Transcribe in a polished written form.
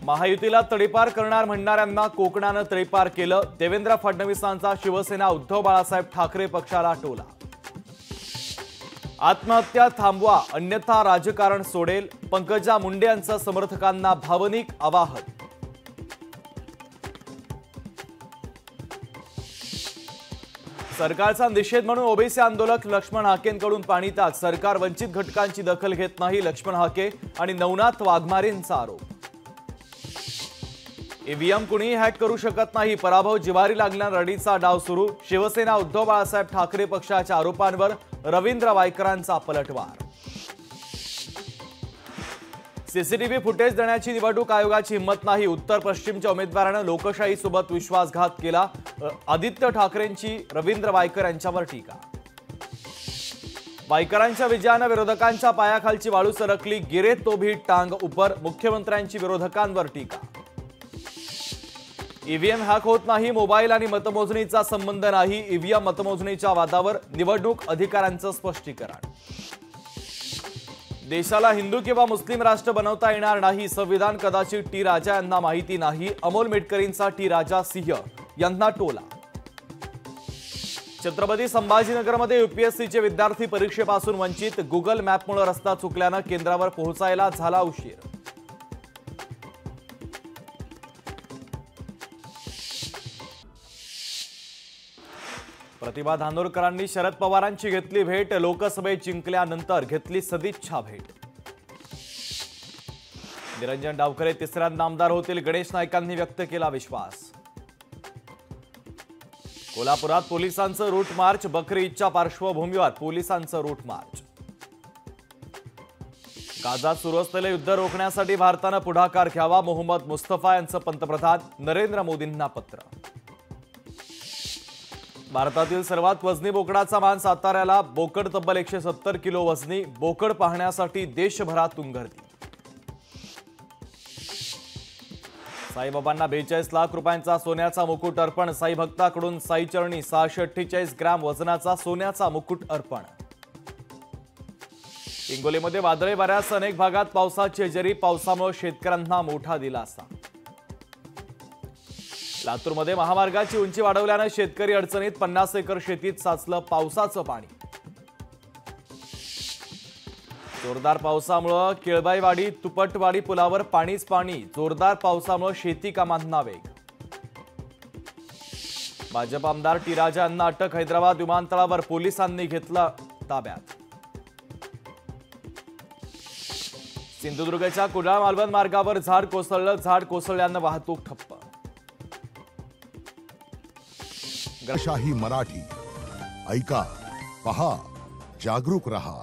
महायुतीला तडीपार करणार म्हणणाऱ्यांना कोकणानं तडीपार केलं। देवेंद्र फडणवीसांचा शिवसेना उद्धव बाळासाहेब ठाकरे पक्षाला टोला। आत्महत्या थांबवा अन्यथा राजकारण सोडेल, पंकजा मुंडे यांचं समर्थकांना भावनिक आवाहन। सरकारचा निषेध म्हणून ओबीसी आंदोलक लक्ष्मण हाकेंकडून पाणीताक। सरकार वंचित घटकांची दखल घेत नाही, लक्ष्मण हाके आणि नवनाथ वाघमारेंचा आरोप। ईव्हीएम कुणीही हॅक करू शकत नाही, पराभव जिव्हारी लागणार रडीचा डाव सुरू। शिवसेना उद्धव बाळासाहेब ठाकरे पक्षाच्या आरोपांवर रवींद्र वायकरांचा पलटवार। सीसीटीव्ही फुटेज देण्याची निवडणूक आयोगाची हिंमत नाही, उत्तर पश्चिमच्या उमेदवारानं लोकशाहीसोबत विश्वासघात केला। आदित्य ठाकरेंची रवींद्र वायकर यांच्यावर टीका। वायकरांच्या विजयानं विरोधकांच्या पायाखालची वाळू सरकली, गिरे तो भी टांग उपर, मुख्यमंत्र्यांची विरोधकांवर टीका। ईव्हीएम हॅक होत नाही, मोबाईल आणि मतमोजणीचा संबंध नाही, ईव्हीएम मतमोजणीच्या वादावर निवडणूक अधिकाऱ्यांचं स्पष्टीकरण। देशाला हिंदू किंवा मुस्लिम राष्ट्र बनवता येणार नाही, संविधान कदाचित टी राजा यांना माहिती नाही, अमोल मेटकरींचा टी राजा सिंह यांना टोला। छत्रपती संभाजीनगरमध्ये यूपीएससीचे विद्यार्थी परीक्षेपासून वंचित, गुगल मॅपमुळे रस्ता चुकल्यानं केंद्रावर पोहोचायला झाला उशीर। प्रतिभा धानोरकरांनी शरद पवारांची घेतली भेट, लोकसभेत जिंकल्यानंतर घेतली सदिच्छा भेट। निरंजन डावखरे तिसऱ्यांदा आमदार होतील, गणेश नाईकांनी व्यक्त केला विश्वास। कोल्हापुरात पोलिसांचं रूट मार्च, बकरी ईदच्या पार्श्वभूमीवर पोलिसांचं रूट मार्च। गाझात सुरू असलेले युद्ध रोखण्यासाठी भारतानं पुढाकार घ्यावा, मोहम्मद मुस्तफा यांचं पंतप्रधान नरेंद्र मोदींना पत्र। भारतातील सर्वात वजनी बोकडाचा मान साताऱ्याला, बोकड तब्बल 170 किलो वजनी, बोकड पाहण्यासाठी देशभरातून गर्दी। साईबाबांना 42 लाख रुपयांचा सोन्याचा मुकुट अर्पण, साई भक्ताकडून साईचरणी 648 ग्रॅम वजनाचा सोन्याचा मुकुट अर्पण। हिंगोलीमध्ये वादळी वाऱ्यासह अनेक भागात पावसाची हजेरी, पावसामुळे शेतकऱ्यांना मोठा दिलासा। लातूरमध्ये महामार्गाची उंची वाढवल्याने शेतकरी अडचणीत, 50 एकर शेतीत साचलं पावसाचं पाणी। जोरदार पावसामुळे केळबाईवाडी तुपटवाडी पुलावर पाणीच पाणी, जोरदार पावसामुळे शेती कामांना वेग। भाजप आमदार टी राजा यांना अटक, हैदराबाद विमानतळावर पोलिसांनी घेतलं ताब्यात। सिंधुदुर्गच्या कुडाळ मालवण मार्गावर झाड कोसळलं, झाड कोसळल्यानं वाहतूक ठप्प। शाही मराठी ऐका, पहा, जागरूक रहा।